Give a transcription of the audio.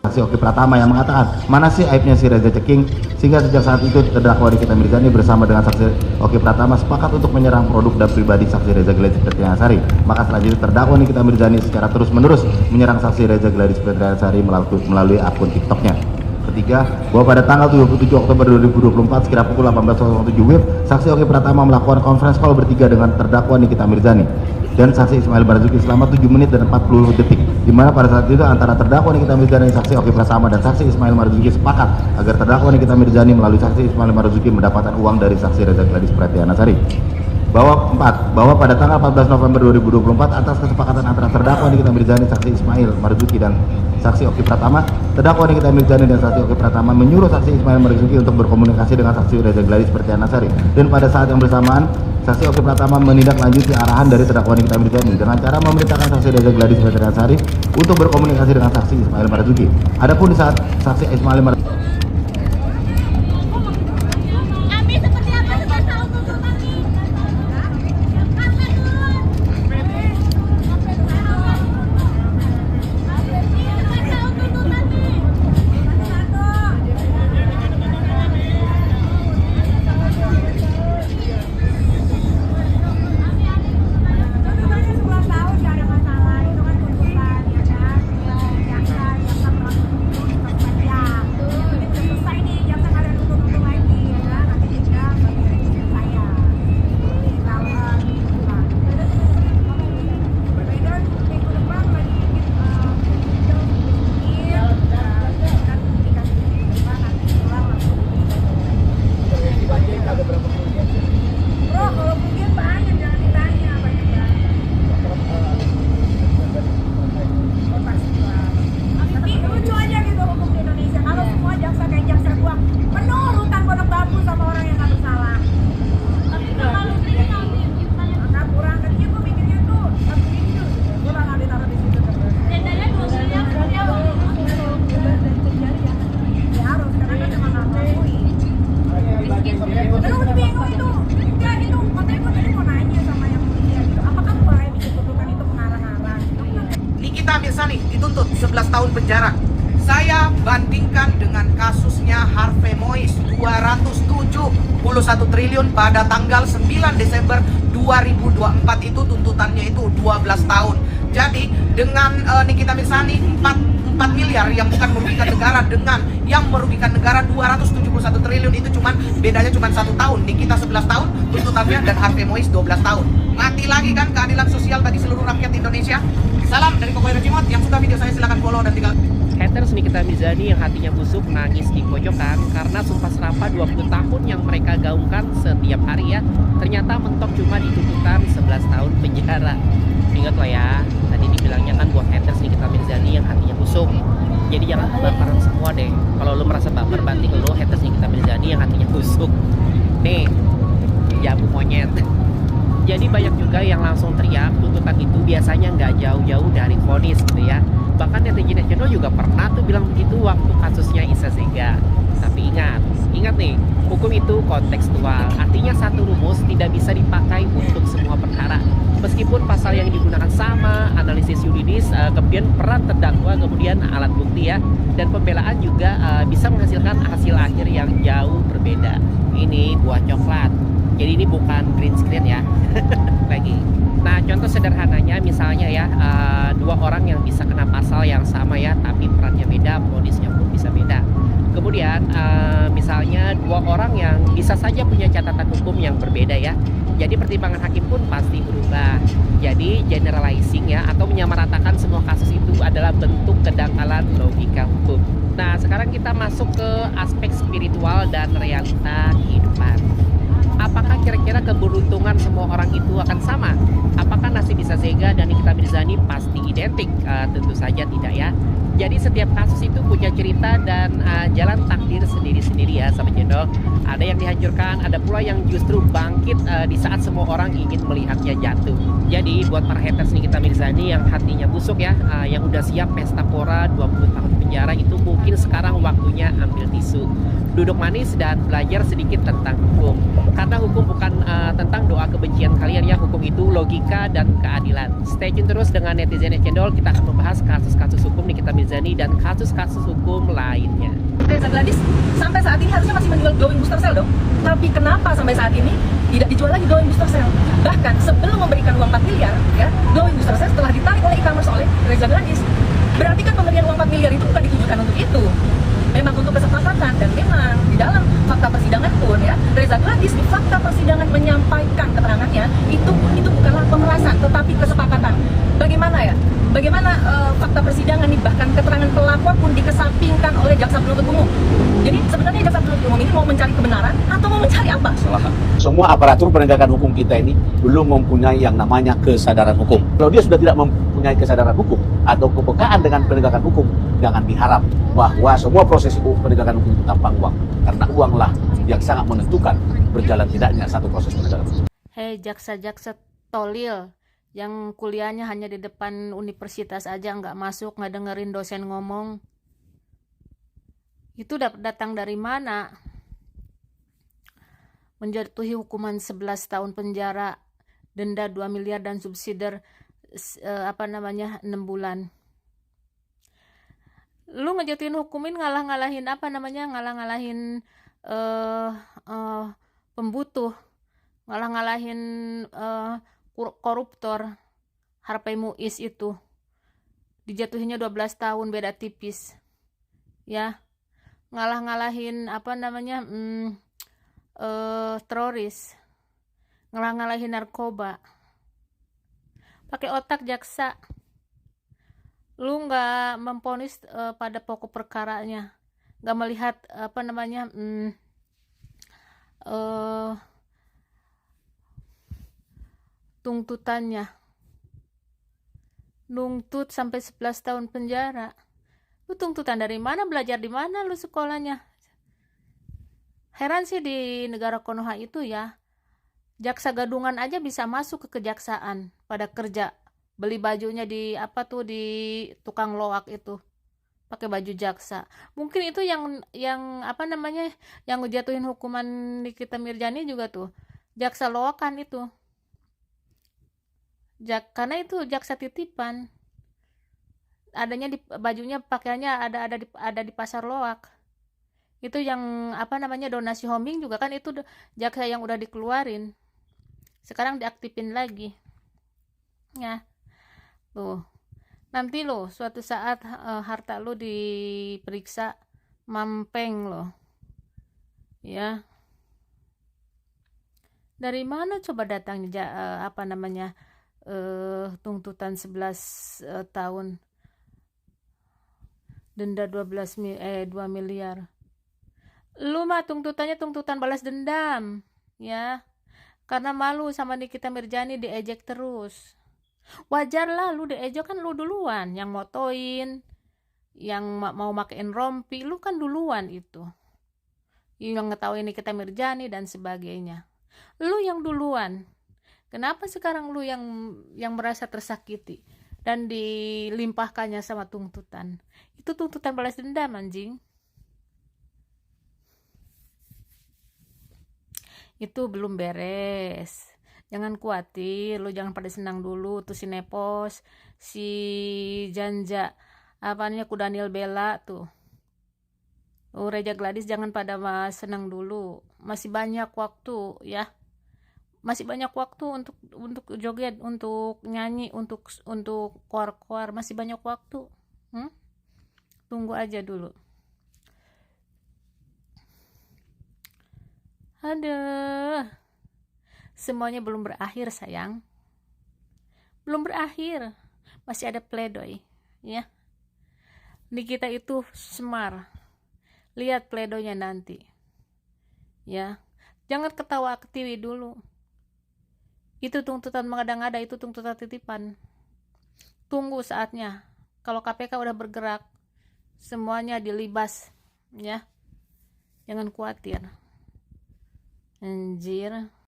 Saksi Oki Pratama yang mengatakan mana sih aibnya si Reza Ceking, sehingga sejak saat itu terdakwa Nikita Mirzani bersama dengan saksi Oki Pratama sepakat untuk menyerang produk dan pribadi saksi Reza Gladys Pretianasari. Maka selanjutnya terdakwa Nikita Mirzani secara terus-menerus menyerang saksi Reza Gladys Pretianasari melalui akun TikToknya. Ketiga, bahwa pada tanggal 27 Oktober 2024 sekira pukul 18.07 WIB, saksi Oki Pratama melakukan conference call bertiga dengan terdakwa Nikita Mirzani dan saksi Ismail Marzuki selama 7 menit dan 40 detik, di mana pada saat itu antara terdakwa Nikita Mirzani, saksi Oki Pratama dan saksi Ismail Marzuki sepakat agar terdakwa Nikita Mirzani melalui saksi Ismail Marzuki mendapatkan uang dari saksi Reza Gladys Pretianasari. Bahwa pada tanggal 14 November 2024 atas kesepakatan antara terdakwa Nikita Mirzani, saksi Ismail Marzuki dan saksi Oki Pratama, terdakwa Nikita Mirzani dan saksi Oki Pratama menyuruh saksi Ismail Marzuki untuk berkomunikasi dengan saksi Reza Gladys Pretianasari, dan pada saat yang bersamaan saksi Oki Pratama menindaklanjuti arahan dari terdakwa Nikita Mirzani dengan cara memerintahkan saksi Reza Gladys Pretianasari untuk berkomunikasi dengan saksi Ismail Marzuki. Adapun di saat saksi Ismail Marzuki Mirzani dituntut 11 tahun penjara. Saya bandingkan dengan kasusnya Harvey Mois 271 triliun pada tanggal 9 Desember 2024, itu tuntutannya itu 12 tahun. Jadi dengan Nikita Mirzani 4 miliar yang bukan merugikan negara dengan yang merugikan negara 271 triliun, itu bedanya cuma 1 tahun. Nikita 11 tahun tuntutannya dan Harvey Mois 12 tahun. Mati lagi kan keadilan sosial bagi seluruh rakyat Indonesia. Salam dari Kokoy Rejimot. Yang suka video saya silahkan follow dan tinggal. Haters Nikita Mirzani yang hatinya busuk nangis di pojokan karena sumpah serapah 20 tahun yang mereka gaungkan setiap hari ya, ternyata mentok cuma dituntutan 11 tahun penjara. Ingat lo ya, tadi dibilangnya kan buat haters Nikita Mirzani yang hatinya busuk. Jadi jangan baperan semua deh. Kalau lo merasa baper, berarti lo haters Nikita Mirzani yang hatinya busuk. Nih, jamu monyet. Jadi banyak juga yang langsung teriak tuntutan itu biasanya nggak jauh-jauh dari vonis gitu ya. Bahkan netizen nasional juga pernah tuh bilang begitu waktu kasusnya Isa Zega. Tapi ingat nih, hukum itu kontekstual. Artinya satu rumus tidak bisa dipakai untuk semua perkara. Meskipun pasal yang digunakan sama, analisis yuridis, kemudian peran terdakwa, kemudian alat bukti ya, dan pembelaan juga bisa menghasilkan hasil akhir yang jauh berbeda. Ini buah coklat. Jadi ini bukan green screen ya. Lagi. Nah, contoh sederhananya misalnya ya, dua orang yang bisa kena pasal yang sama ya, tapi perannya beda, vonisnya pun bisa beda. Kemudian misalnya dua orang yang bisa saja punya catatan hukum yang berbeda ya. Jadi pertimbangan hakim pun pasti berubah. Jadi generalizing ya, atau menyamaratakan semua kasus itu adalah bentuk kedangkalan logika hukum. Nah, sekarang kita masuk ke aspek spiritual dan realita kehidupan. Apakah kira-kira keberuntungan semua orang itu akan sama? Apakah nasib Isa Zega dan Nikita Mirzani pasti identik? Tentu saja tidak ya. Jadi setiap kasus itu punya cerita dan jalan takdir sendiri-sendiri ya sahabat channel. Ada yang dihancurkan, ada pula yang justru bangkit di saat semua orang ingin melihatnya jatuh. Jadi buat para haters Nikita Mirzani yang hatinya busuk ya, yang udah siap pesta pora 20 tahun penjara, itu mungkin sekarang waktunya ambil tisu, duduk manis dan belajar sedikit tentang hukum. Karena hukum bukan tentang doa kebencian kalian ya, hukum itu logika dan keadilan. Stay tune terus dengan Netizen Channel, kita akan membahas kasus-kasus hukum Nikita Mirzani dan kasus-kasus hukum lainnya. Reza Gladys sampai saat ini harusnya masih menjual glowing booster cell dong. Tapi kenapa sampai saat ini tidak dijual lagi glowing booster cell? Bahkan sebelum memberikan uang 4 miliar, ya, glowing booster cell telah ditarik oleh e-commerce oleh Reza Gladys. Berarti kan pemberian uang 4 miliar itu bukan ditujukan untuk itu. Memang untuk kesepakatan, dan memang di dalam fakta persidangan pun ya, Reza Gladys di fakta persidangan menyampaikan keterangannya itu bukanlah pemerasan tetapi kesepakatan. Bagaimana ya? Bagaimana fakta persidangan nih, bahkan keterangan pelapor pun dikesampingkan oleh jaksa penuntut umum. Jadi sebenarnya jaksa penuntut umum ini mau mencari kebenaran atau mau mencari apa? Semua aparatur penegakan hukum kita ini belum mempunyai yang namanya kesadaran hukum. Kalau dia sudah tidak mempunyai kesadaran hukum atau kepekaan dengan penegakan hukum, jangan diharap bahwa semua proses penegakan hukum itu tanpa uang. Karena uanglah yang sangat menentukan berjalan tidaknya satu proses penegakan hukum. Hei jaksa-jaksa tolil yang kuliahnya hanya di depan universitas aja, nggak masuk, nggak dengerin dosen ngomong, itu datang dari mana? Menjatuhi hukuman 11 tahun penjara, denda 2 miliar dan subsidi 6 bulan. Lu ngejatuhin hukumin ngalah-ngalahin ngalah-ngalahin pembutuh, ngalah-ngalahin koruptor. Harvey Muiz itu dijatuhinya 12 tahun, beda tipis ya. Ngalah-ngalahin teroris, ngalah-ngalahin narkoba. Pakai otak jaksa. Lu nggak memvonis pada pokok perkaranya, nggak melihat tuntutannya, nuntut sampai 11 tahun penjara. Lu tuntutan dari mana? Belajar di mana lu sekolahnya? Heran sih di negara Konoha itu ya, jaksa gadungan aja bisa masuk ke kejaksaan pada kerja, beli bajunya di tukang loak itu, pakai baju jaksa. Mungkin itu yang ngejatuhin hukuman Nikita Mirzani juga tuh jaksa loakan itu. Karena itu jaksa titipan, adanya di bajunya, pakaiannya ada di pasar loak. Itu yang donasi homing juga kan, itu jaksa yang udah dikeluarin, sekarang diaktifin lagi ya. Tuh nanti lo suatu saat harta lo diperiksa, mampeng lo ya. Dari mana coba datangnya tuntutan 11 tahun, denda 2 miliar. Lu mah tuntutannya tuntutan balas dendam ya, karena malu sama Nikita Mirzani diejek terus. Wajar lah lu diejek, kan lu duluan yang motoin, yang mau makein rompi, lu kan duluan itu yang ngetawain Nikita Mirzani dan sebagainya. Lu yang duluan. Kenapa sekarang lu yang merasa tersakiti dan dilimpahkannya sama tuntutan? Itu tuntutan balas dendam, anjing. Itu belum beres. Jangan khawatir, lu jangan pada senang dulu tuh si Nepos, si Janja, ku Daniel Bella tuh. Reza Gladys jangan pada senang dulu. Masih banyak waktu ya. Masih banyak waktu untuk joget, untuk nyanyi, untuk koar-koar, masih banyak waktu. Tunggu aja dulu. Aduh, semuanya belum berakhir sayang, belum berakhir, masih ada pledoi ya. Nikita itu semar, lihat pledoinya nanti ya. Jangan ketawa ketiwi dulu. Itu tuntutan mengada-ngada, itu tuntutan titipan. Tunggu saatnya. Kalau KPK udah bergerak, semuanya dilibas ya. Jangan khawatir. Anjir.